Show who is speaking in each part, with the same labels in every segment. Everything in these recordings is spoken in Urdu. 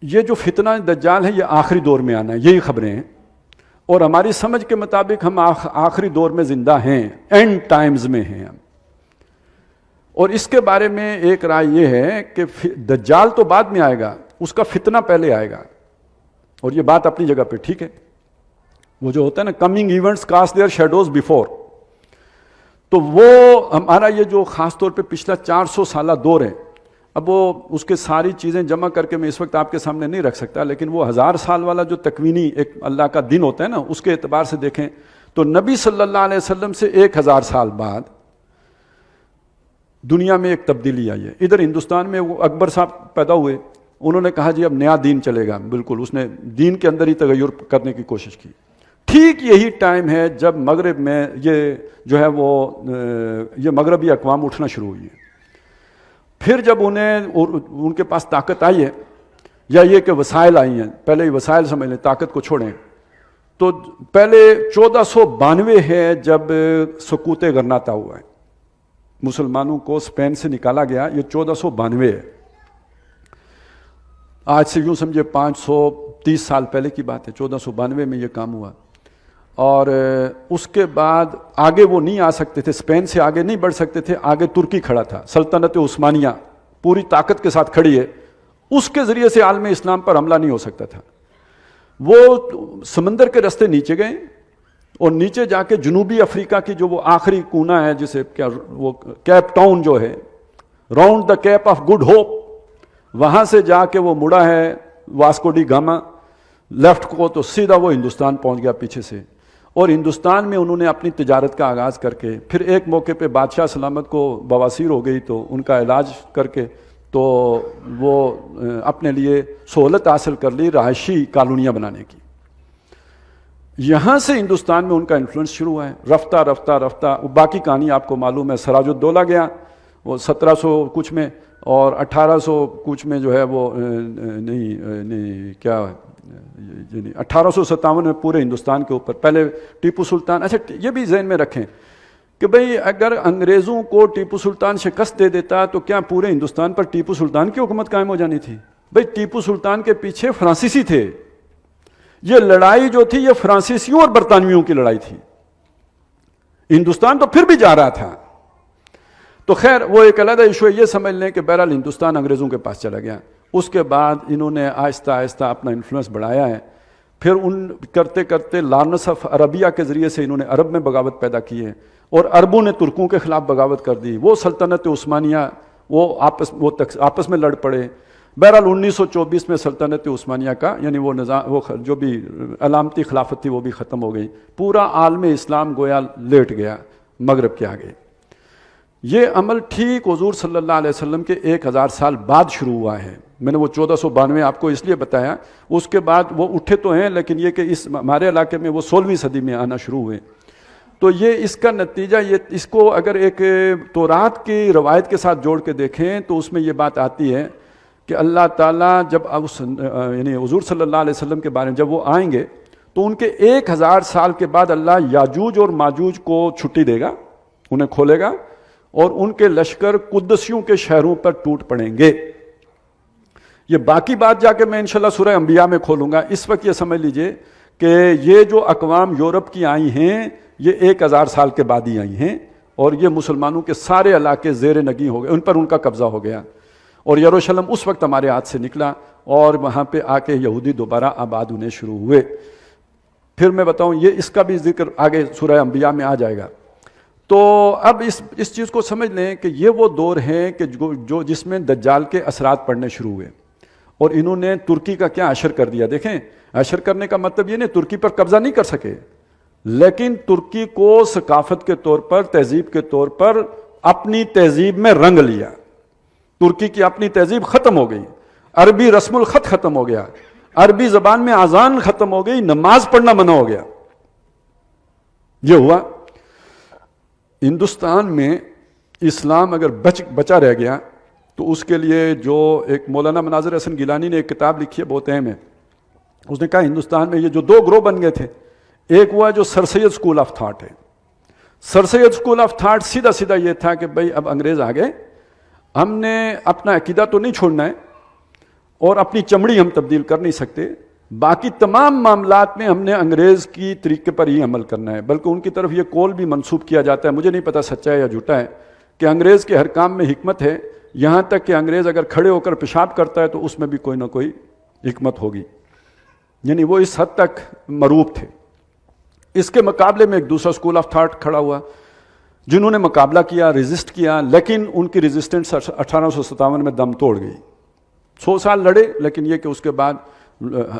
Speaker 1: یہ جو فتنہ دجال ہے یہ آخری دور میں آنا ہے، یہی خبریں ہیں، اور ہماری سمجھ کے مطابق ہم آخری دور میں زندہ ہیں، اینڈ ٹائمز میں ہیں ہم۔ اور اس کے بارے میں ایک رائے یہ ہے کہ دجال تو بعد میں آئے گا، اس کا فتنہ پہلے آئے گا، اور یہ بات اپنی جگہ پہ ٹھیک ہے۔ وہ جو ہوتا ہے نا coming events cast their shadows before, تو وہ ہمارا یہ جو خاص طور پہ پچھلا 400 سالہ دور ہے، اب وہ اس کے ساری چیزیں جمع کر کے میں اس وقت آپ کے سامنے نہیں رکھ سکتا، لیکن وہ 1000 سال والا جو تکوینی ایک اللہ کا دن ہوتا ہے نا، اس کے اعتبار سے دیکھیں تو نبی صلی اللہ علیہ وسلم سے 1000 سال بعد دنیا میں ایک تبدیلی آئی ہے۔ ادھر ہندوستان میں وہ اکبر صاحب پیدا ہوئے، انہوں نے کہا جی اب نیا دین چلے گا، بالکل اس نے دین کے اندر ہی تغیر کرنے کی کوشش کی۔ ٹھیک یہی ٹائم ہے جب مغرب میں یہ جو ہے وہ یہ مغربی اقوام اٹھنا شروع ہوئی ہے۔ پھر جب ان کے پاس طاقت آئی ہے، یا یہ کہ وسائل آئی ہیں، پہلے ہی وسائل سمجھ لیں، طاقت کو چھوڑیں، تو پہلے 1492 ہے جب سقوط غرناطہ ہوا ہے، مسلمانوں کو اسپین سے نکالا گیا، یہ 1492 ہے۔ آج سے یوں سمجھے 530 سال پہلے کی بات ہے، 1492 میں یہ کام ہوا، اور اس کے بعد آگے وہ نہیں آ سکتے تھے، اسپین سے آگے نہیں بڑھ سکتے تھے، آگے ترکی کھڑا تھا، سلطنت عثمانیہ پوری طاقت کے ساتھ کھڑی ہے، اس کے ذریعے سے عالم اسلام پر حملہ نہیں ہو سکتا تھا۔ وہ سمندر کے راستے نیچے گئے، اور نیچے جا کے جنوبی افریقہ کی جو وہ آخری کونا ہے، جسے کیا وہ کیپ ٹاؤن جو ہے، round the Cape of Good Hope, وہاں سے جا کے وہ مڑا ہے واسکو ڈی گاما لیفٹ کو، تو سیدھا وہ ہندوستان پہنچ گیا پیچھے سے، اور ہندوستان میں انہوں نے اپنی تجارت کا آغاز کر کے، پھر ایک موقع پہ بادشاہ سلامت کو بواسیر ہو گئی تو ان کا علاج کر کے تو وہ اپنے لیے سہولت حاصل کر لی رہائشی کالونیاں بنانے کی۔ یہاں سے ہندوستان میں ان کا انفلوئنس شروع ہوا ہے، رفتہ رفتہ رفتہ، باقی کہانی آپ کو معلوم ہے، سراج الدولہ گیا وہ 1700 کچھ میں، اور 1800 کچھ میں جو ہے وہ نہیں کیا 1857 میں پورے ہندوستان کے اوپر پہلے ٹیپو سلطان۔ اچھا یہ بھی ذہن میں رکھیں کہ بھئی اگر انگریزوں کو ٹیپو سلطان شکست دے دیتا تو کیا پورے ہندوستان پر ٹیپو سلطان کی حکومت قائم ہو جانی تھی؟ بھئی ٹیپو سلطان کے پیچھے فرانسیسی تھے، یہ لڑائی جو تھی یہ فرانسیسیوں اور برطانویوں کی لڑائی تھی، ہندوستان تو پھر بھی جا رہا تھا۔ تو خیر وہ ایک علیحدہ ایشو ہے، یہ سمجھ لیں کہ بہرحال ہندوستان انگریزوں کے پاس چلا گیا۔ اس کے بعد انہوں نے آہستہ آہستہ اپنا انفلوئنس بڑھایا ہے، پھر ان کرتے کرتے لارنس آف عربیہ کے ذریعے سے انہوں نے عرب میں بغاوت پیدا کی ہے، اور عربوں نے ترکوں کے خلاف بغاوت کر دی، وہ سلطنت عثمانیہ وہ آپس میں لڑ پڑے۔ بہرحال 1924 میں سلطنت عثمانیہ کا یعنی وہ نظام، وہ جو بھی علامتی خلافت تھی وہ بھی ختم ہو گئی، پورا عالم اسلام گویا لیٹ گیا مغرب کے آگے۔ یہ عمل ٹھیک حضور صلی اللہ علیہ وسلم کے 1000 سال بعد شروع ہوا ہے۔ میں نے وہ 1492 آپ کو اس لیے بتایا، اس کے بعد وہ اٹھے تو ہیں، لیکن یہ کہ اس ہمارے علاقے میں وہ 16ویں صدی میں آنا شروع ہوئے۔ تو یہ اس کا نتیجہ، یہ اس کو اگر ایک تورات کی روایت کے ساتھ جوڑ کے دیکھیں تو اس میں یہ بات آتی ہے کہ اللہ تعالیٰ جب یعنی حضور صلی اللہ علیہ وسلم کے بارے میں جب وہ آئیں گے تو ان کے 1000 سال کے بعد اللہ یاجوج اور ماجوج کو چھٹی دے گا، انہیں کھولے گا، اور ان کے لشکر قدسیوں کے شہروں پر ٹوٹ پڑیں گے۔ یہ باقی بات جا کے میں انشاءاللہ سورہ انبیاء میں کھولوں گا، اس وقت یہ سمجھ لیجئے کہ یہ جو اقوام یورپ کی آئی ہیں یہ 1000 سال کے بعد ہی آئی ہیں، اور یہ مسلمانوں کے سارے علاقے زیر نگیں ہو گئے، ان پر ان کا قبضہ ہو گیا، اور یروشلم اس وقت ہمارے ہاتھ سے نکلا، اور وہاں پہ آ کے یہودی دوبارہ آباد ہونے شروع ہوئے۔ پھر میں بتاؤں، یہ اس کا بھی ذکر آگے سورہ انبیاء میں آ جائے گا۔ تو اب اس چیز کو سمجھ لیں کہ یہ وہ دور ہے کہ جو جس میں دجال کے اثرات پڑنے شروع ہوئے، اور انہوں نے ترکی کا کیا عشر کر دیا۔ دیکھیں عشر کرنے کا مطلب یہ نہیں ترکی پر قبضہ نہیں کر سکے، لیکن ترکی کو ثقافت کے طور پر، تہذیب کے طور پر اپنی تہذیب میں رنگ لیا۔ ترکی کی اپنی تہذیب ختم ہو گئی، عربی رسم الخط ختم ہو گیا، عربی زبان میں اذان ختم ہو گئی، نماز پڑھنا منع ہو گیا۔ یہ ہوا ہندوستان میں اسلام اگر بچا رہ گیا تو اس کے لیے جو ایک مولانا مناظر حسن گیلانی نے ایک کتاب لکھی ہے بہت اہم ہے، اس نے کہا ہندوستان میں یہ جو 2 گروہ بن گئے تھے، ایک ہوا جو سر سید اسکول آف تھاٹ ہے۔ سر سید اسکول آف تھاٹ سیدھا سیدھا یہ تھا کہ بھئی اب انگریز آ گئے، ہم نے اپنا عقیدہ تو نہیں چھوڑنا ہے، اور اپنی چمڑی ہم تبدیل کر نہیں سکتے. باقی تمام معاملات میں ہم نے انگریز کی طریقے پر ہی عمل کرنا ہے. بلکہ ان کی طرف یہ قول بھی منسوب کیا جاتا ہے, مجھے نہیں پتا سچا ہے یا جھوٹا ہے, کہ انگریز کے ہر کام میں حکمت ہے, یہاں تک کہ انگریز اگر کھڑے ہو کر پیشاب کرتا ہے تو اس میں بھی کوئی نہ کوئی حکمت ہوگی. یعنی وہ اس حد تک مروب تھے. اس کے مقابلے میں ایک دوسرا اسکول آف تھاٹ کھڑا ہوا جنہوں نے مقابلہ کیا, ریزسٹ کیا, لیکن ان کی ریزسٹنس 1857 میں دم توڑ گئی. 100 سال لڑے, لیکن یہ کہ اس کے بعد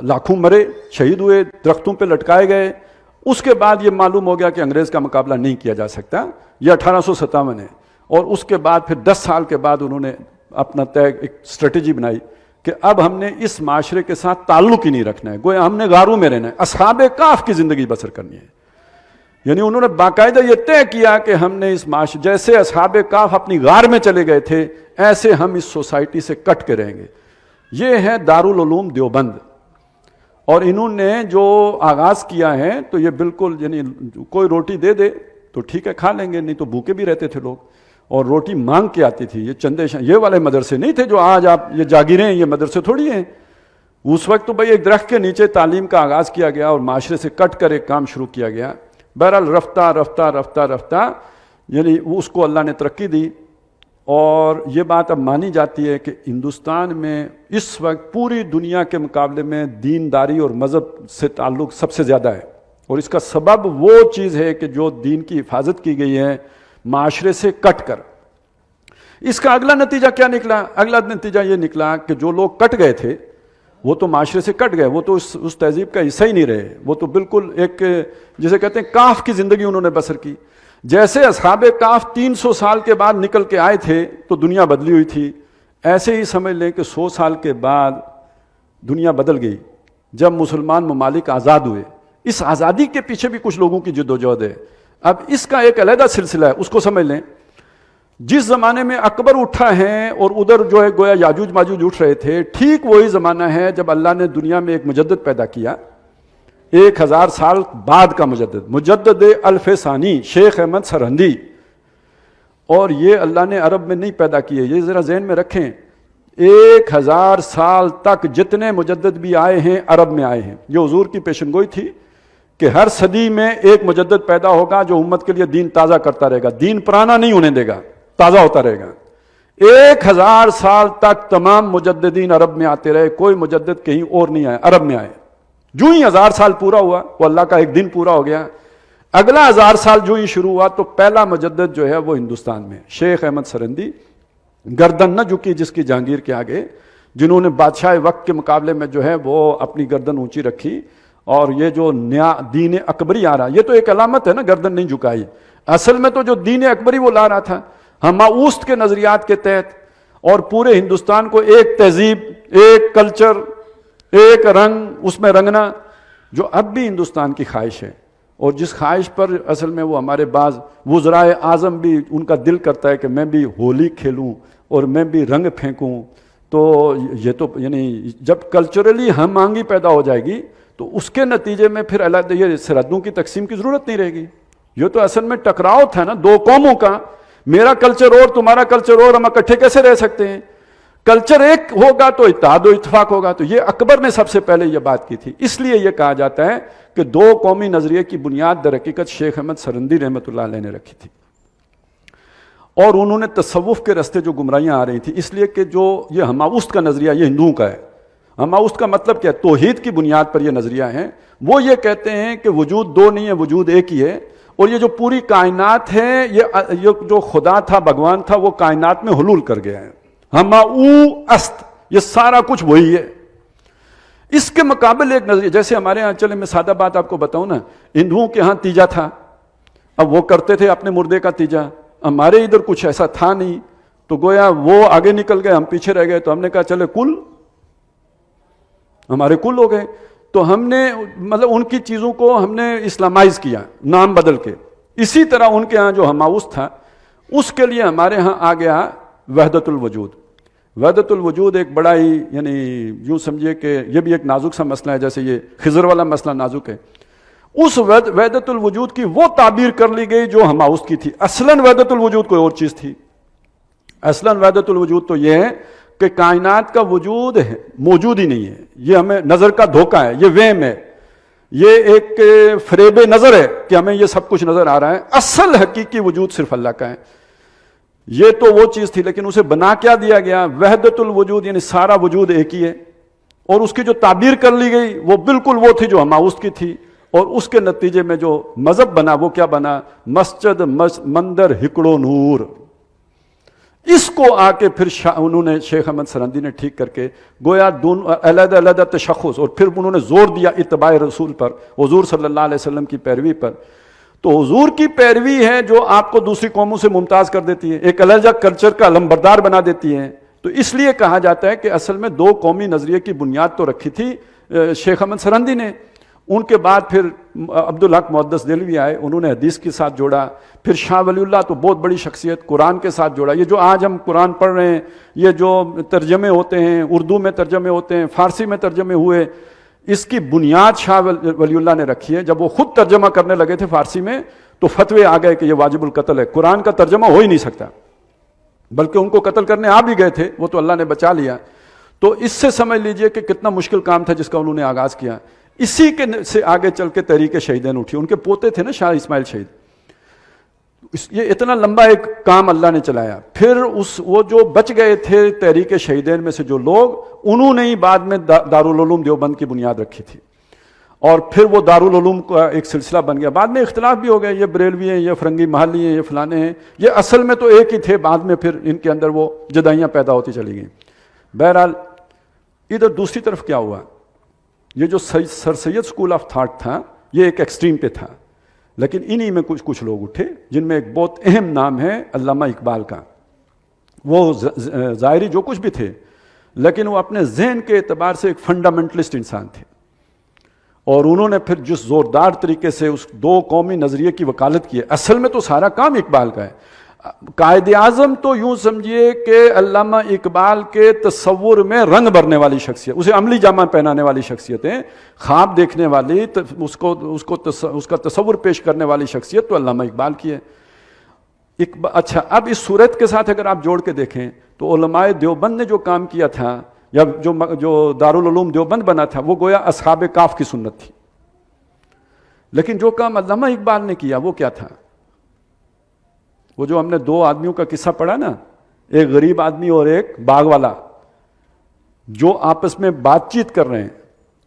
Speaker 1: لاکھوں مرے, شہید ہوئے, درختوں پہ لٹکائے گئے. اس کے بعد یہ معلوم ہو گیا کہ انگریز کا مقابلہ نہیں کیا جا سکتا. یہ 1857 ہے. اور اس کے بعد پھر 10 سال کے بعد انہوں نے اپنا ایک اسٹریٹجی بنائی کہ اب ہم نے اس معاشرے کے ساتھ تعلق ہی نہیں رکھنا ہے, گویا ہم نے غاروں میں رہنا ہے, اصحاب کہف کی زندگی بسر کرنی ہے. یعنی انہوں نے باقاعدہ یہ طے کیا کہ ہم نے اس معاشرے, جیسے اصحاب کہف اپنی غار میں چلے گئے تھے, ایسے ہم اس سوسائٹی سے کٹ کے رہیں گے. یہ ہے دارالعلوم دیوبند. اور انہوں نے جو آغاز کیا ہے تو یہ بالکل, یعنی کوئی روٹی دے دے تو ٹھیک ہے کھا لیں گے, نہیں تو بھوکے بھی رہتے تھے لوگ. اور روٹی مانگ کے آتی تھی. یہ چندے یہ والے مدرسے نہیں تھے جو آج آپ یہ جاگیریں ہیں, یہ مدرسے تھوڑی ہیں. اس وقت تو بھائی ایک درخت کے نیچے تعلیم کا آغاز کیا گیا اور معاشرے سے کٹ کر ایک کام شروع کیا گیا. بہرحال رفتہ رفتہ رفتہ رفتہ یعنی اس کو اللہ نے ترقی دی. اور یہ بات اب مانی جاتی ہے کہ ہندوستان میں اس وقت پوری دنیا کے مقابلے میں دینداری اور مذہب سے تعلق سب سے زیادہ ہے. اور اس کا سبب وہ چیز ہے کہ جو دین کی حفاظت کی گئی ہے معاشرے سے کٹ کر. اس کا اگلا نتیجہ کیا نکلا؟ اگلا نتیجہ یہ نکلا کہ جو لوگ کٹ گئے تھے وہ تو معاشرے سے کٹ گئے, وہ تو اس تہذیب کا حصہ ہی نہیں رہے. وہ تو بالکل ایک جسے کہتے ہیں کاف کی زندگی انہوں نے بسر کی. جیسے اصحاب کاف 300 سال کے بعد نکل کے آئے تھے تو دنیا بدلی ہوئی تھی, ایسے ہی سمجھ لیں کہ 100 سال کے بعد دنیا بدل گئی جب مسلمان ممالک آزاد ہوئے. اس آزادی کے پیچھے بھی کچھ لوگوں کی جدوجہد ہے. اب اس کا ایک علیحدہ سلسلہ ہے, اس کو سمجھ لیں. جس زمانے میں اکبر اٹھا ہے اور ادھر جو ہے گویا یاجوج ماجوج اٹھ رہے تھے, ٹھیک وہی زمانہ ہے جب اللہ نے دنیا میں ایک مجدد پیدا کیا, 1000 سال بعد کا مجدد الف ثانی شیخ احمد سرہندی. اور یہ اللہ نے عرب میں نہیں پیدا کیے, یہ ذرا ذہن میں رکھیں. 1000 سال تک جتنے مجدد بھی آئے ہیں عرب میں آئے ہیں. یہ حضور کی پیشن گوئی تھی کہ ہر صدی میں ایک مجدد پیدا ہوگا جو امت کے لیے دین تازہ کرتا رہے گا, دین پرانا نہیں ہونے دے گا, تازہ ہوتا رہے گا. 1000 سال تک تمام مجددین عرب میں آتے رہے, کوئی مجدد کہیں اور نہیں آئے, عرب میں آئے. جو ہی 1000 سال پورا ہوا, وہ اللہ کا ایک دن پورا ہو گیا, اگلا 1000 سال جو ہی شروع ہوا تو پہلا مجدد جو ہے وہ ہندوستان میں شیخ احمد سرہندی. گردن نہ جھکی جس کی جہانگیر کے آگے, جنہوں نے بادشاہ وقت کے مقابلے میں جو ہے وہ اپنی گردن اونچی رکھی. اور یہ جو نیا دین اکبری آ رہا, یہ تو ایک علامت ہے نا, گردن نہیں جھکائی. اصل میں تو جو دین اکبری وہ لا رہا تھا ہماؤست کے نظریات کے تحت, اور پورے ہندوستان کو ایک تہذیب, ایک کلچر, ایک رنگ اس میں رنگنا, جو اب بھی ہندوستان کی خواہش ہے. اور جس خواہش پر اصل میں وہ ہمارے بعض وزرائے اعظم بھی ان کا دل کرتا ہے کہ میں بھی ہولی کھیلوں اور میں بھی رنگ پھینکوں. تو یہ تو یعنی جب کلچرلی ہم آہنگی پیدا ہو جائے گی تو اس کے نتیجے میں پھر علیحدہ یہ سرحدوں کی تقسیم کی ضرورت نہیں رہے گی. یہ تو اصل میں ٹکراؤ تھا نا دو قوموں کا, میرا کلچر اور تمہارا کلچر اور, ہم اکٹھے کیسے رہ سکتے ہیں؟ کلچر ایک ہوگا تو اتحاد و اتفاق ہوگا. تو یہ اکبر نے سب سے پہلے یہ بات کی تھی. اس لیے یہ کہا جاتا ہے کہ 2 قومی نظریے کی بنیاد در حقیقت شیخ احمد سرہندی رحمۃ اللہ علیہ نے رکھی تھی. اور انہوں نے تصوف کے راستے جو گمراہیاں آ رہی تھیں, اس لیے کہ جو یہ ہماؤست کا نظریہ یہ ہندوؤں کا ہے. ہماؤست کا مطلب کیا ہے؟ توحید کی بنیاد پر یہ نظریہ ہے. وہ یہ کہتے ہیں کہ وجود 2 نہیں ہے, وجود ایک ہی ہے. اور یہ جو پوری کائنات ہے, یہ جو خدا تھا, بھگوان تھا, وہ کائنات میں حلول کر گیا ہے. ہماؤست, یہ سارا کچھ وہی ہے. اس کے مقابل ایک نظریہ, جیسے ہمارے یہاں, چلے میں سادہ بات آپ کو بتاؤں نا, ہندوؤں کے ہاں تیجا تھا, اب وہ کرتے تھے اپنے مردے کا تیجا. ہمارے ادھر کچھ ایسا تھا نہیں, تو گویا وہ آگے نکل گئے, ہم پیچھے رہ گئے. تو ہم نے کہا چلے کل, ہمارے کل ہو گئے. تو ہم نے مطلب ان کی چیزوں کو ہم نے اسلامائز کیا, نام بدل کے. اسی طرح ان کے ہاں جو ہماؤست تھا, اس کے لیے ہمارے ہاں آ گیا وحدت الوجود. وحدت الوجود ایک بڑا ہی, یعنی یوں سمجھیے کہ یہ بھی ایک نازک سا مسئلہ ہے, جیسے یہ خضر والا مسئلہ نازک ہے. اس وحدت الوجود کی وہ تعبیر کر لی گئی جو ہماؤست کی تھی. اصلاً وحدت الوجود کوئی اور چیز تھی. اصلاً وحدت الوجود تو یہ ہے کہ کائنات کا وجود ہے موجود ہی نہیں ہے، یہ ہمیں نظر کا دھوکہ ہے، یہ وہم ہے، یہ ایک فریب نظر ہے کہ ہمیں یہ سب کچھ نظر آ رہا ہے، اصل حقیقی وجود صرف اللہ کا ہے۔ یہ تو وہ چیز تھی، لیکن اسے بنا کیا دیا گیا؟ وحدت الوجود، یعنی سارا وجود ایک ہی ہے، اور اس کی جو تعبیر کر لی گئی وہ بالکل وہ تھی جو ہماؤست کی تھی، اور اس کے نتیجے میں جو مذہب بنا وہ کیا بنا؟ مسجد مندر ہکڑو نور۔ اس کو آ کے پھر انہوں نے شیخ احمد سرہندی نے ٹھیک کر کے گویا دونوں علیحدہ علیحدہ تشخص، اور پھر انہوں نے زور دیا اتباع رسول پر، حضور صلی اللہ علیہ وسلم کی پیروی پر۔ تو حضور کی پیروی ہے جو آپ کو دوسری قوموں سے ممتاز کر دیتی ہے، ایک علیحدہ کلچر کا علمبردار بنا دیتی ہے۔ تو اس لیے کہا جاتا ہے کہ اصل میں دو قومی نظریے کی بنیاد تو رکھی تھی شیخ احمد سرہندی نے، ان کے بعد پھر عبدالحق محدث دہلوی آئے، انہوں نے حدیث کے ساتھ جوڑا، پھر شاہ ولی اللہ تو بہت بڑی شخصیت، قرآن کے ساتھ جوڑا۔ یہ جو آج ہم قرآن پڑھ رہے ہیں، یہ جو ترجمے ہوتے ہیں، اردو میں ترجمے ہوتے ہیں، فارسی میں ترجمے ہوئے، اس کی بنیاد شاہ ولی اللہ نے رکھی ہے۔ جب وہ خود ترجمہ کرنے لگے تھے فارسی میں تو فتوے آ گئے کہ یہ واجب القتل ہے، قرآن کا ترجمہ ہو ہی نہیں سکتا، بلکہ ان کو قتل کرنے آ بھی گئے تھے، وہ تو اللہ نے بچا لیا۔ تو اس سے سمجھ لیجئے کہ کتنا مشکل کام تھا جس کا انہوں نے آغاز کیا۔ اسی کے سے آگے چل کے تحریک شہیدین اٹھی، ان کے پوتے تھے نا شاہ اسماعیل شہید۔ یہ اتنا لمبا ایک کام اللہ نے چلایا۔ پھر وہ جو بچ گئے تھے تحریک شہیدین میں سے جو لوگ، انہوں نے ہی بعد میں دارالعلوم دیوبند کی بنیاد رکھی تھی، اور پھر وہ دارالعلوم کا ایک سلسلہ بن گیا۔ بعد میں اختلاف بھی ہو گئے، یہ بریلوی ہیں، یہ فرنگی محلی ہیں، یہ فلانے ہیں، یہ اصل میں تو ایک ہی تھے، بعد میں پھر ان کے اندر وہ جدائیاں پیدا ہوتی چلی گئیں۔ بہرحال ادھر دوسری طرف کیا ہوا، یہ جو سر سید اسکول آف تھاٹ تھا یہ ایک ایکسٹریم پہ تھا، لیکن انہی میں کچھ لوگ اٹھے جن میں ایک بہت اہم نام ہے علامہ اقبال کا۔ وہ ظاہری جو کچھ بھی تھے، لیکن وہ اپنے ذہن کے اعتبار سے ایک فنڈامنٹلسٹ انسان تھے، اور انہوں نے پھر جس زوردار طریقے سے اس دو قومی نظریے کی وکالت کی ہے۔ اصل میں تو سارا کام اقبال کا ہے۔ قائد اعظم تو یوں سمجھیے کہ علامہ اقبال کے تصور میں رنگ بھرنے والی شخصیت، اسے عملی جامہ پہنانے والی شخصیتیں، خواب دیکھنے والی، اس کا تصور پیش کرنے والی شخصیت تو علامہ اقبال کی ہے۔ اچھا، اب اس صورت کے ساتھ اگر آپ جوڑ کے دیکھیں تو علماء دیوبند نے جو کام کیا تھا، یا جو دارالعلوم دیوبند بنا تھا، وہ گویا اصحاب کاف کی سنت تھی، لیکن جو کام علامہ اقبال نے کیا وہ کیا تھا؟ وہ جو ہم نے دو آدمیوں کا قصہ پڑھا نا، ایک غریب آدمی اور ایک باغ والا، جو آپس میں بات چیت کر رہے ہیں،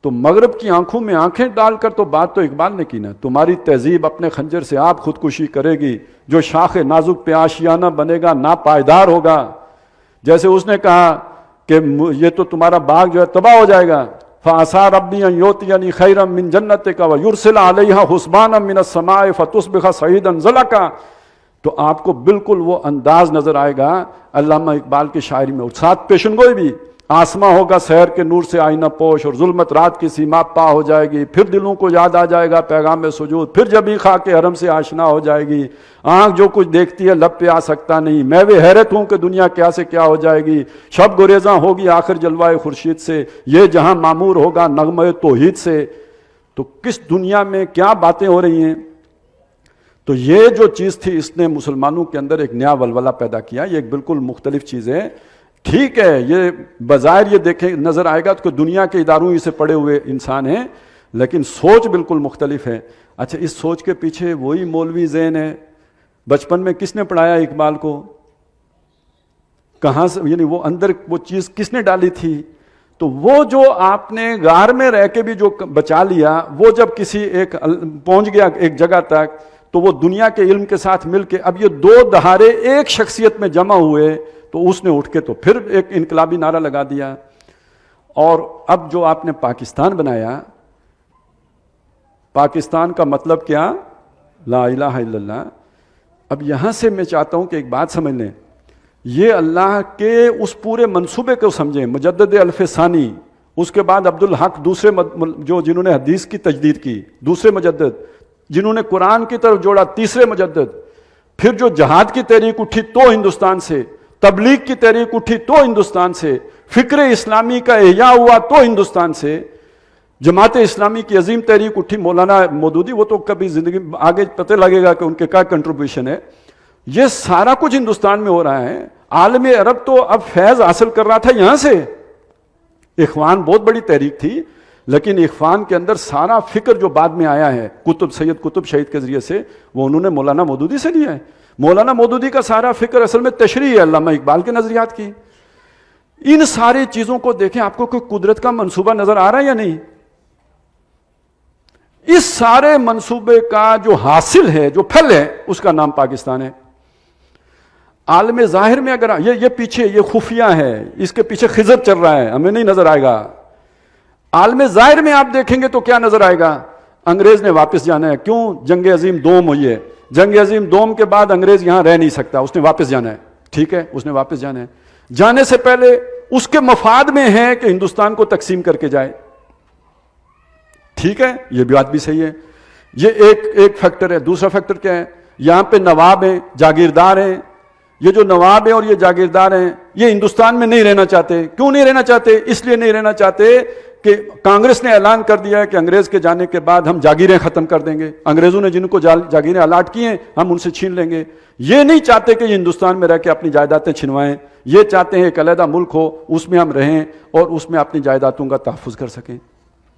Speaker 1: تو مغرب کی آنکھوں میں آنکھیں ڈال کر تو بات تو اقبال نے کی نا، تمہاری تہذیب اپنے خنجر سے آپ خودکشی کرے گی، جو شاخ نازک پہ آشیانہ بنے گا نا پائیدار ہوگا۔ جیسے اس نے کہا کہ یہ تو تمہارا باغ جو ہے تباہ ہو جائے گا، فَعَسَىٰ رَبِّي أَن يُؤْتِيَنِي خَيْرًا مِّن جَنَّتِكَ وَيُرْسِلَ عَلَيْهَا حُسْبَانًا مِّنَ السَّمَاءِ فَتُصْبِحَ صَعِيدًا زَلَقًا۔ تو آپ کو بالکل وہ انداز نظر آئے گا علامہ اقبال کی شاعری میں، ساتھ پیشن گوئی بھی، آسماں ہوگا سحر کے نور سے آئینہ پوش، اور ظلمت رات کی سیما پا ہو جائے گی، پھر دلوں کو یاد آ جائے گا پیغام سجود، پھر جبھی خاک حرم سے آشنا ہو جائے گی، آنکھ جو کچھ دیکھتی ہے لب پہ آ سکتا نہیں، میں بھی حیرت ہوں کہ دنیا کیا سے کیا ہو جائے گی، شب گریزاں ہوگی آخر جلوائے خورشید سے، یہ جہاں معمور ہوگا نغمہ توحید سے۔ تو کس دنیا میں کیا باتیں ہو رہی ہیں؟ تو یہ جو چیز تھی اس نے مسلمانوں کے اندر ایک نیا ولولہ پیدا کیا، یہ ایک بالکل مختلف چیز ہے۔ ٹھیک ہے، یہ بظاہر یہ دیکھیں نظر آئے گا تو دنیا کے اداروں ہی سے پڑے ہوئے انسان ہیں، لیکن سوچ بالکل مختلف ہے۔ اچھا، اس سوچ کے پیچھے وہی مولوی ذہن ہے۔ بچپن میں کس نے پڑھایا اقبال کو؟ کہاں سے، یعنی وہ اندر وہ چیز کس نے ڈالی تھی؟ تو وہ جو آپ نے غار میں رہ کے بھی جو بچا لیا، وہ جب کسی ایک پہنچ گیا ایک جگہ تک، تو وہ دنیا کے علم کے ساتھ مل کے اب یہ دو دہارے ایک شخصیت میں جمع ہوئے، تو اس نے اٹھ کے تو پھر ایک انقلابی نعرہ لگا دیا۔ اور اب جو آپ نے پاکستان بنایا، پاکستان کا مطلب کیا؟ لا الہ الا اللہ۔ اب یہاں سے میں چاہتا ہوں کہ ایک بات سمجھ لیں، یہ اللہ کے اس پورے منصوبے کو سمجھیں۔ مجدد الف ثانی، اس کے بعد عبدالحق دوسرے جنہوں نے حدیث کی تجدید کی، دوسرے مجدد، جنہوں نے قرآن کی طرف جوڑا، تیسرے مجدد، پھر جو جہاد کی تحریک اٹھی تو ہندوستان سے، تبلیغ کی تحریک اٹھی تو ہندوستان سے، فکر اسلامی کا احیاء ہوا تو ہندوستان سے، جماعت اسلامی کی عظیم تحریک اٹھی، مولانا مودودی، وہ تو کبھی زندگی آگے پتہ لگے گا کہ ان کے کیا کنٹریبیوشن ہے۔ یہ سارا کچھ ہندوستان میں ہو رہا ہے۔ عالم عرب تو اب فیض حاصل کر رہا تھا یہاں سے. اخوان بہت بڑی تحریک تھی، لیکن اخوان کے اندر سارا فکر جو بعد میں آیا ہے سید قطب شہید کے ذریعے سے، وہ انہوں نے مولانا مودودی سے لیا ہے. مولانا مودودی کا سارا فکر اصل میں تشریح ہے علامہ اقبال کے نظریات کی. ان ساری چیزوں کو دیکھیں، آپ کو کوئی قدرت کا منصوبہ نظر آ رہا ہے یا نہیں؟ اس سارے منصوبے کا جو حاصل ہے، جو پھل ہے، اس کا نام پاکستان ہے. عالم ظاہر میں اگر یہ پیچھے یہ خفیہ ہے، اس کے پیچھے خضر چل رہا ہے، ہمیں نہیں نظر آئے گا. عالم ظاہر میں آپ دیکھیں گے تو کیا نظر آئے گا؟ انگریز نے واپس جانا ہے. کیوں؟ جنگ عظیم دوم ہوئی ہے. جنگ عظیم دوم کے بعد انگریز یہاں رہ نہیں سکتا، اس نے واپس جانا ہے. ٹھیک ہے، اس نے واپس جانا ہے. جانے سے پہلے اس کے مفاد میں ہے کہ ہندوستان کو تقسیم کر کے جائے. ٹھیک ہے، یہ بھی بات بھی صحیح ہے. یہ ایک فیکٹر ہے. دوسرا فیکٹر کیا ہے؟ یہاں پہ نواب ہیں، جاگیردار ہیں. یہ جو نواب ہیں اور یہ جاگیردار ہیں، یہ ہندوستان میں نہیں رہنا چاہتے. کیوں نہیں رہنا چاہتے؟ اس لیے نہیں رہنا چاہتے کہ کانگریس نے اعلان کر دیا ہے کہ انگریز کے جانے کے بعد ہم جاگیریں ختم کر دیں گے. انگریزوں نے جن کو جاگیریں الاٹ کی ہیں ہم ان سے چھین لیں گے. یہ نہیں چاہتے کہ یہ ہندوستان میں رہ کے اپنی جائیدادیں چھنوائیں. یہ چاہتے ہیں ایک علیحدہ ملک ہو، اس میں ہم رہیں اور اس میں اپنی جائیدادوں کا تحفظ کر سکیں.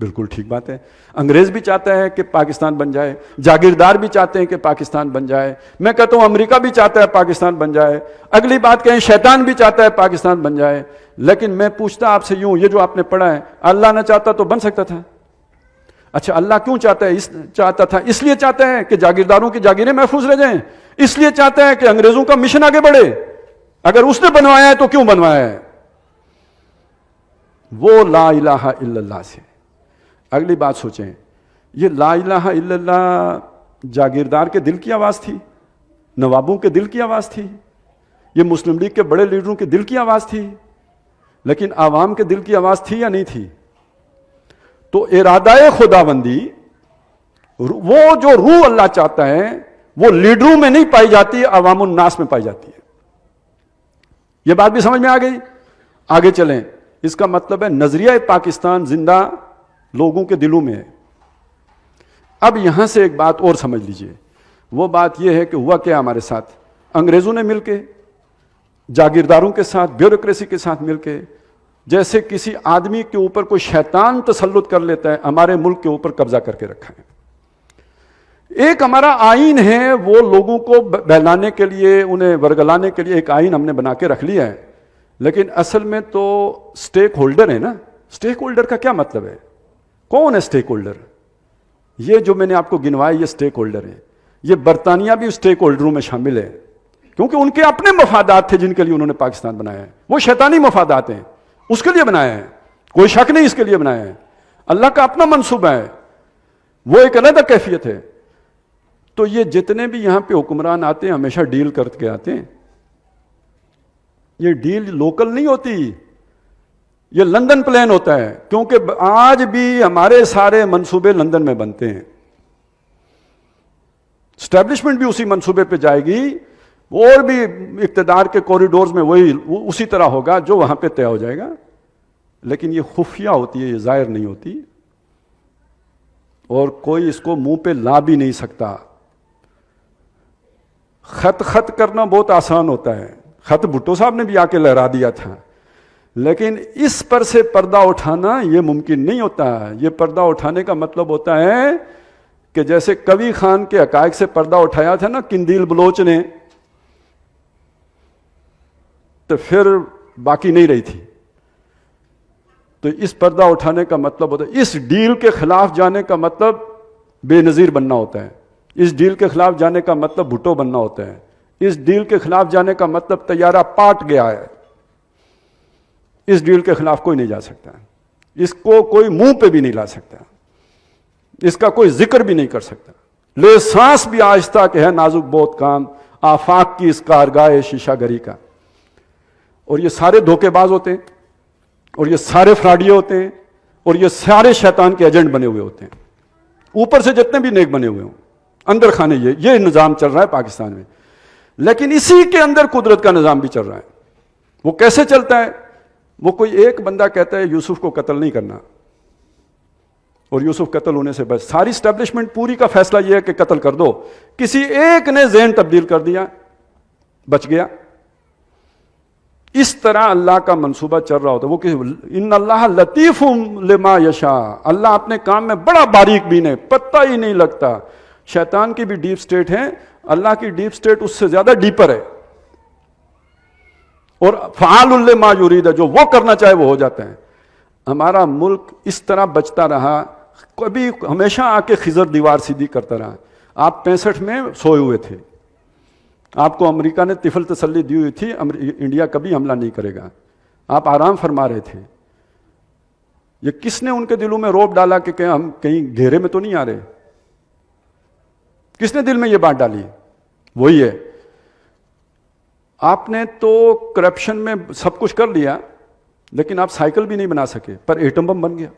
Speaker 1: بالکل ٹھیک بات ہے. انگریز بھی چاہتا ہے کہ پاکستان بن جائے، جاگیردار بھی چاہتے ہیں کہ پاکستان بن جائے. میں کہتا ہوں امریکہ بھی چاہتا ہے پاکستان بن جائے. اگلی بات کہیں شیطان بھی چاہتا ہے پاکستان بن جائے. لیکن میں پوچھتا آپ سے یوں، یہ جو آپ نے پڑھا ہے، اللہ نہ چاہتا تو بن سکتا تھا. اچھا اللہ کیوں چاہتا تھا؟ اس لیے چاہتا ہے کہ جاگیرداروں کی جاگیریں محفوظ رہ جائیں. اس لیے چاہتا ہے کہ انگریزوں کا مشن آگے بڑھے. اگر اس نے بنوایا ہے تو کیوں بنوایا ہے؟ وہ لا الہ الا اللہ سے. اگلی بات سوچیں، یہ لا الہ الا اللہ جاگیردار کے دل کی آواز تھی، نوابوں کے دل کی آواز تھی، یہ مسلم لیگ کے بڑے لیڈروں کے دل کی آواز تھی، لیکن عوام کے دل کی آواز تھی یا نہیں تھی؟ تو ارادہ خداوندی، وہ جو روح اللہ چاہتا ہے، وہ لیڈروں میں نہیں پائی جاتی، عوام الناس میں پائی جاتی ہے. یہ بات بھی سمجھ میں آ گئی؟ آگے چلیں. اس کا مطلب ہے نظریہ پاکستان زندہ لوگوں کے دلوں میں ہے. اب یہاں سے ایک بات اور سمجھ لیجئے. وہ بات یہ ہے کہ ہوا کیا ہمارے ساتھ؟ انگریزوں نے مل کے، جاگیرداروں کے ساتھ، بیوروکریسی کے ساتھ مل کے، جیسے کسی آدمی کے اوپر کوئی شیطان تسلط کر لیتا ہے، ہمارے ملک کے اوپر قبضہ کر کے رکھا ہے. ایک ہمارا آئین ہے، وہ لوگوں کو بہلانے کے لیے، انہیں ورگلانے کے لیے ایک آئین ہم نے بنا کے رکھ لیا ہے. لیکن اصل میں تو سٹیک ہولڈر ہے نا. سٹیک ہولڈر کا کیا مطلب ہے؟ کون ہے سٹیک ہولڈر؟ یہ جو میں نے آپ کو گنوایا یہ سٹیک ہولڈر ہیں. یہ برطانیہ بھی سٹیک ہولڈروں میں شامل ہے، کیونکہ ان کے اپنے مفادات تھے جن کے لیے انہوں نے پاکستان بنایا ہے. وہ شیطانی مفادات ہیں، اس کے لیے بنایا ہے، کوئی شک نہیں اس کے لیے بنایا ہے. اللہ کا اپنا منصوبہ ہے، وہ ایک علیحدہ کیفیت ہے. تو یہ جتنے بھی یہاں پہ حکمران آتے ہیں ہمیشہ ڈیل کر کے آتے ہیں. یہ ڈیل لوکل نہیں ہوتی، یہ لندن پلان ہوتا ہے. کیونکہ آج بھی ہمارے سارے منصوبے لندن میں بنتے ہیں. اسٹیبلشمنٹ بھی اسی منصوبے پہ جائے گی، اور بھی اقتدار کے کوریڈورز میں وہی اسی طرح ہوگا جو وہاں پہ طے ہو جائے گا. لیکن یہ خفیہ ہوتی ہے، یہ ظاہر نہیں ہوتی، اور کوئی اس کو منہ پہ لا بھی نہیں سکتا. خط کرنا بہت آسان ہوتا ہے. خط بھٹو صاحب نے بھی آ کے لہرا دیا تھا، لیکن اس پر سے پردہ اٹھانا یہ ممکن نہیں ہوتا. یہ پردہ اٹھانے کا مطلب ہوتا ہے کہ جیسے کوی خان کے حقائق سے پردہ اٹھایا تھا نا قندیل بلوچ نے، تو پھر باقی نہیں رہی تھی. تو اس پردہ اٹھانے کا مطلب ہوتا ہے، اس ڈیل کے خلاف جانے کا مطلب بے نظیر بننا ہوتا ہے. اس ڈیل کے خلاف جانے کا مطلب بھٹو بننا ہوتا ہے. اس ڈیل کے خلاف جانے کا مطلب طیارہ پاٹ گیا ہے. اس ڈیل کے خلاف کوئی نہیں جا سکتا، اس کو کوئی منہ پہ بھی نہیں لا سکتا، اس کا کوئی ذکر بھی نہیں کر سکتا. لے سانس بھی آہستہ کہ ہے نازک بہت کام، آفاق کی اس کارگاہ شیشہ گری کا. اور یہ سارے دھوکے باز ہوتے ہیں، اور یہ سارے فراڈیے ہوتے ہیں، اور یہ سارے شیطان کے ایجنٹ بنے ہوئے ہوتے ہیں. اوپر سے جتنے بھی نیک بنے ہوئے ہوں، اندر خانے یہ نظام چل رہا ہے پاکستان میں. لیکن اسی کے اندر قدرت کا نظام بھی چل رہا ہے. وہ کیسے چلتا ہے؟ وہ کوئی ایک بندہ کہتا ہے یوسف کو قتل نہیں کرنا، اور یوسف قتل ہونے سے بس ساری اسٹیبلشمنٹ پوری کا فیصلہ یہ ہے کہ قتل کر دو. کسی ایک نے ذہن تبدیل کر دیا، بچ گیا. اس طرح اللہ کا منصوبہ چل رہا ہوتا ہے. وہ کہ ان اللہ لطیف لما یشاء, اللہ اپنے کام میں بڑا باریک بین ہے, پتہ ہی نہیں لگتا. شیطان کی بھی ڈیپ سٹیٹ ہے, اللہ کی ڈیپ سٹیٹ اس سے زیادہ ڈیپر ہے, اور فعال لما یرید ہے, جو وہ کرنا چاہے وہ ہو جاتا ہے. ہمارا ملک اس طرح بچتا رہا, کبھی ہمیشہ آ کے خضر دیوار سیدھی کرتا رہا. آپ 65 میں سوئے ہوئے تھے, آپ کو امریکہ نے طفل تسلی دی ہوئی تھی انڈیا کبھی حملہ نہیں کرے گا, آپ آرام فرما رہے تھے. یہ کس نے ان کے دلوں میں روب ڈالا کہ ہم کہیں گھیرے میں تو نہیں آ رہے؟ کس نے دل میں یہ بات ڈالی؟ وہی ہے. آپ نے تو کرپشن میں سب کچھ کر لیا, لیکن آپ سائیکل بھی نہیں بنا سکے, پر ایٹم بم بن گیا.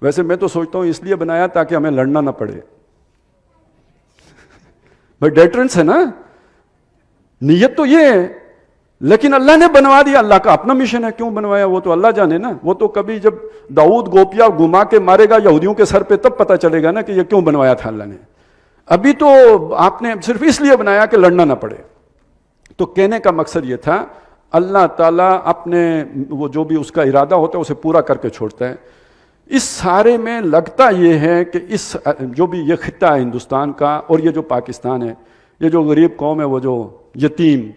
Speaker 1: ویسے میں تو سوچتا ہوں اس لیے بنایا تاکہ ہمیں لڑنا نہ پڑے. بھائی ڈیٹرنس ہے نا, نیت تو یہ ہے, لیکن اللہ نے بنوا دیا. اللہ کا اپنا مشن ہے, کیوں بنوایا وہ تو اللہ جانے نا. وہ تو کبھی جب داؤد گوپیا گھما کے مارے گا یہودیوں کے سر پہ تب پتہ چلے گا نا کہ یہ کیوں بنوایا تھا اللہ نے. ابھی تو آپ نے صرف اس لیے بنایا کہ لڑنا نہ پڑے. تو کہنے کا مقصد یہ تھا, اللہ تعالیٰ اپنے وہ جو بھی اس کا ارادہ ہوتا ہے اسے پورا کر کے چھوڑتا ہے. اس سارے میں لگتا یہ ہے کہ اس جو بھی یہ خطہ ہے ہندوستان کا, اور یہ جو پاکستان ہے, یہ جو غریب قوم ہے, وہ جو یتیم,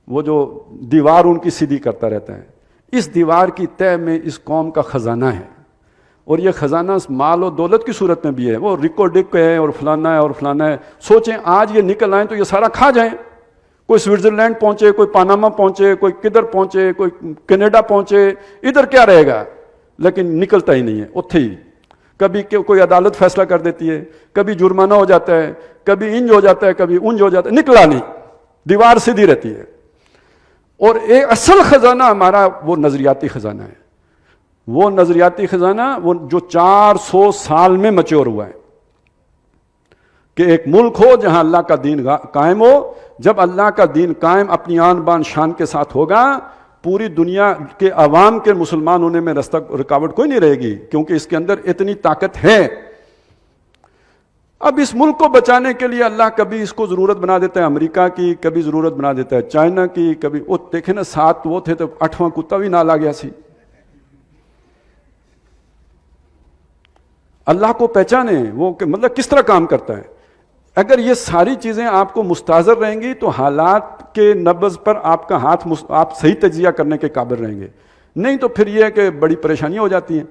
Speaker 1: وہ جو دیوار ان کی سیدھی کرتا رہتا ہے, اس دیوار کی تہ میں اس قوم کا خزانہ ہے. اور یہ خزانہ مال و دولت کی صورت میں بھی ہے. وہ رکو ڈک ہے اور فلانا ہے اور فلانا ہے. سوچیں آج یہ نکل آئیں تو یہ سارا کھا جائیں. کوئی سوئٹزرلینڈ پہنچے, کوئی پاناما پہنچے, کوئی کدھر پہنچے, کوئی کینیڈا پہنچے, ادھر کیا رہے گا؟ لیکن نکلتا ہی نہیں ہے, اتھے ہی. کبھی کوئی عدالت فیصلہ کر دیتی ہے, کبھی جرمانہ ہو جاتا ہے, کبھی انج ہو جاتا ہے, کبھی انج ہو جاتا ہے, نکلا نہیں, دیوار سیدھی رہتی ہے. اور ایک اصل خزانہ ہمارا وہ نظریاتی خزانہ ہے. وہ نظریاتی خزانہ وہ جو 400 سال میں میچور ہوا ہے کہ ایک ملک ہو جہاں اللہ کا دین قائم ہو. جب اللہ کا دین قائم اپنی آن بان شان کے ساتھ ہوگا, پوری دنیا کے عوام کے مسلمان ہونے میں رکاوٹ کوئی نہیں رہے گی, کیونکہ اس کے اندر اتنی طاقت ہے. اب اس ملک کو بچانے کے لیے اللہ کبھی اس کو ضرورت بنا دیتا ہے امریکہ کی, کبھی ضرورت بنا دیتا ہے چائنا کی, کبھی وہ دیکھیں نا 7 وہ تھے تو 8واں کتا بھی نال آ گیا سی. اللہ کو پہچانے وہ کہ مطلب کس طرح کام کرتا ہے. اگر یہ ساری چیزیں آپ کو مستحضر رہیں گی تو حالات کے نبض پر آپ کا ہاتھ آپ صحیح تجزیہ کرنے کے قابل رہیں گے. نہیں تو پھر یہ ہے کہ بڑی پریشانیاں ہو جاتی ہیں.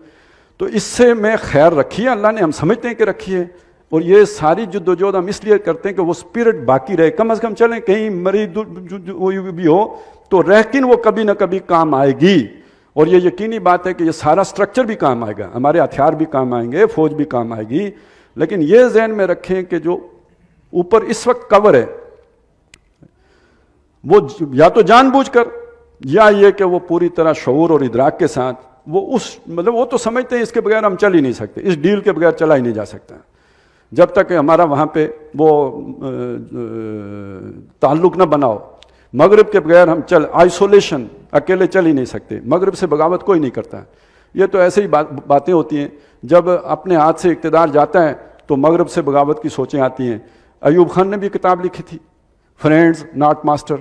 Speaker 1: تو اس سے میں خیر رکھی ہے اللہ نے, ہم سمجھتے ہیں کہ رکھی ہے. اور یہ ساری جدوجہد ہم اس لیے کرتے ہیں کہ وہ سپرٹ باقی رہے. کم از کم چلیں کہیں مریض بھی ہو تو لیکن وہ کبھی نہ کبھی کام آئے گی. اور یہ یقینی بات ہے کہ یہ سارا سٹرکچر بھی کام آئے گا, ہمارے ہتھیار بھی کام آئیں گے, فوج بھی کام آئے گی. لیکن یہ ذہن میں رکھیں کہ جو اوپر اس وقت کور ہے وہ یا تو جان بوجھ کر, یا یہ کہ وہ پوری طرح شعور اور ادراک کے ساتھ وہ اس مطلب وہ تو سمجھتے ہیں اس کے بغیر ہم چل ہی نہیں سکتے, اس ڈیل کے بغیر چلا ہی نہیں جا سکتا. جب تک ہمارا وہاں پہ وہ تعلق نہ بناؤ, مغرب کے بغیر ہم آئسولیشن, اکیلے چل ہی نہیں سکتے. مغرب سے بغاوت کوئی نہیں کرتا. یہ تو ایسے ہی باتیں ہوتی ہیں. جب اپنے ہاتھ سے اقتدار جاتا ہے تو مغرب سے بغاوت کی سوچیں آتی ہیں. ایوب خان نے بھی کتاب لکھی تھی, فرینڈز ناٹ ماسٹر.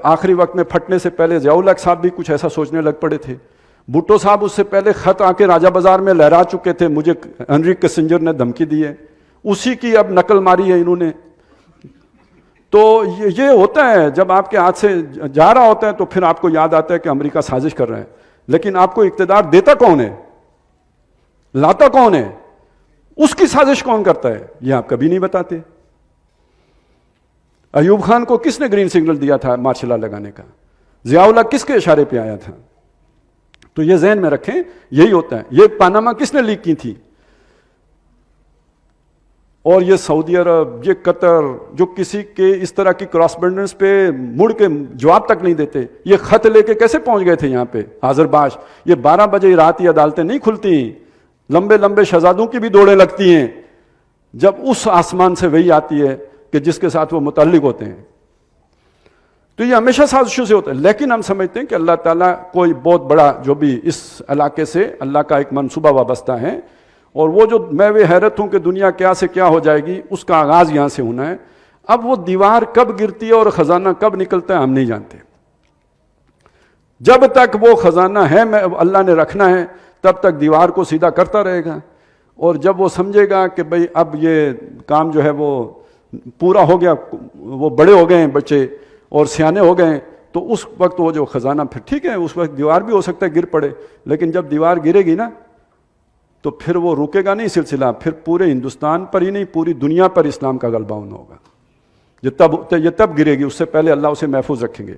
Speaker 1: آخری وقت میں پھٹنے سے پہلے ضیاء الحق صاحب بھی کچھ ایسا سوچنے لگ پڑے تھے. بھٹو صاحب اس سے پہلے خط آ کے راجہ بازار میں لہرا چکے تھے, مجھے ہنری کسنجر نے دھمکی دی ہے, اسی کی اب نقل ماری ہے انہوں نے. تو یہ ہوتا ہے جب آپ کے ہاتھ سے جا رہا ہوتا ہے تو پھر آپ کو یاد آتا ہے کہ امریکہ سازش کر رہا ہے. لیکن آپ کو اقتدار دیتا کون ہے, لاتا کون ہے, اس کی سازش کون کرتا ہے, یہ آپ کبھی نہیں بتاتے. ایوب خان کو کس نے گرین سگنل دیا تھا مارشل لا لگانے کا؟ ضیاء الحق کس کے اشارے پہ آیا تھا؟ تو یہ ذہن میں رکھیں, یہی ہوتا ہے. یہ پاناما کس نے لیک کی تھی؟ اور یہ سعودی عرب, یہ قطر, جو کسی کے اس طرح کی کراس بینڈرز پہ مڑ کے جواب تک نہیں دیتے. یہ خط لے کے کیسے پہنچ گئے تھے یہاں پہ حاضر باش؟ یہ 12 بجے رات یہ عدالتیں نہیں کھلتی, لمبے لمبے شہزادوں کی بھی دوڑیں لگتی ہیں جب اس آسمان سے وہی آتی ہے کہ جس کے ساتھ وہ متعلق ہوتے ہیں. تو یہ ہمیشہ سازشوں سے ہوتا ہے. لیکن ہم سمجھتے ہیں کہ اللہ تعالیٰ کوئی بہت بڑا جو بھی اس علاقے سے اللہ کا ایک منصوبہ وابستہ ہے, اور وہ جو میں حیرت ہوں کہ دنیا کیا سے کیا ہو جائے گی, اس کا آغاز یہاں سے ہونا ہے. اب وہ دیوار کب گرتی ہے اور خزانہ کب نکلتا ہے ہم نہیں جانتے. جب تک وہ خزانہ ہے اللہ نے رکھنا ہے تب تک دیوار کو سیدھا کرتا رہے گا. اور جب وہ سمجھے گا کہ بھئی اب یہ کام جو ہے وہ پورا ہو گیا، وہ بڑے ہو گئے ہیں بچے اور سیانے ہو گئے ہیں، تو اس وقت وہ جو خزانہ پھر ٹھیک ہے، اس وقت دیوار بھی ہو سکتا ہے گر پڑے، لیکن جب دیوار گرے گی نا تو پھر وہ رکے گا نہیں سلسلہ، پھر پورے ہندوستان پر ہی نہیں پوری دنیا پر اسلام کا غلبہ ہونا ہوگا. یہ تب گرے گی، اس سے پہلے اللہ اسے محفوظ رکھیں گے.